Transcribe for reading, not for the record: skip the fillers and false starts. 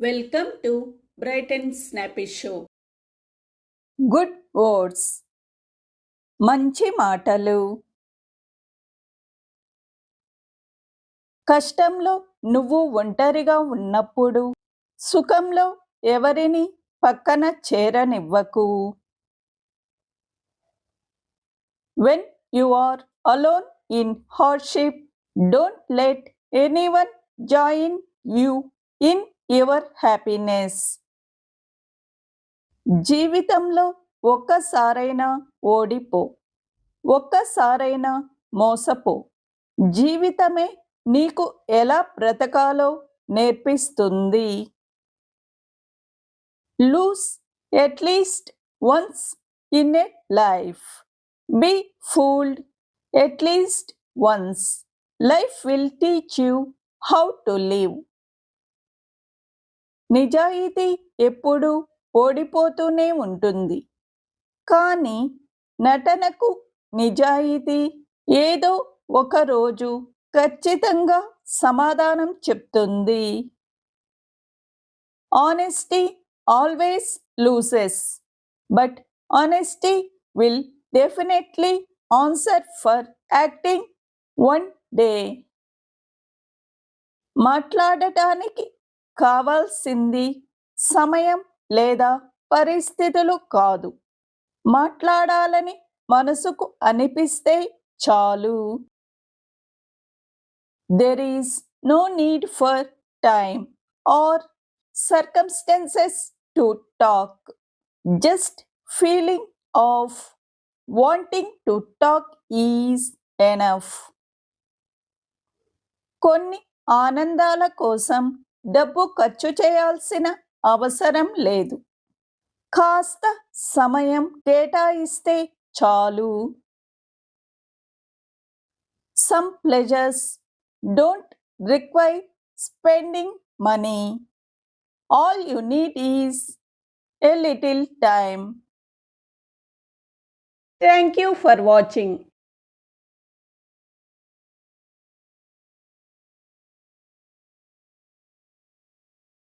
Welcome to bright and snappy show. Good words, మంచి మాటలు. కష్టంలో నువ్వు ఒంటరిగా ఉన్నప్పుడు, సుఖంలో ఎవరిని పక్కన చేరనివ్వకు. When you are alone in hardship, don't let anyone join you in your happiness. జీవితంలో ఒక్కసారైనా ఓడిపో, ఒక్కసారైనా మోసపో. జీవితమే నీకు ఎలా బ్రతకాలో నేర్పిస్తుంది. Lose at least once in a life, be fooled at least once. Life will teach you how to live. నిజాయితీ ఎప్పుడూ ఓడిపోతూనే ఉంటుంది, కానీ నటనకు నిజాయితీ ఏదో ఒకరోజు ఖచ్చితంగా సమాధానం చెప్తుంది. Honesty always loses, but honesty will definitely answer for acting one day. మాట్లాడటానికి కావాల్సింది సమయం లేదా పరిస్థితులు కాదు, మాట్లాడాలని మనసుకు అనిపిస్తే చాలు. There is no need for time or circumstances to talk. Just feeling of wanting to talk is enough. కొన్ని ఆనందాల కోసం డబ్బు ఖర్చు చేయాల్సిన అవసరం లేదు, కాస్త సమయం కేటాయిస్తే చాలు. Some pleasures don't require spending money. All you need is a little time. Thank you for watching.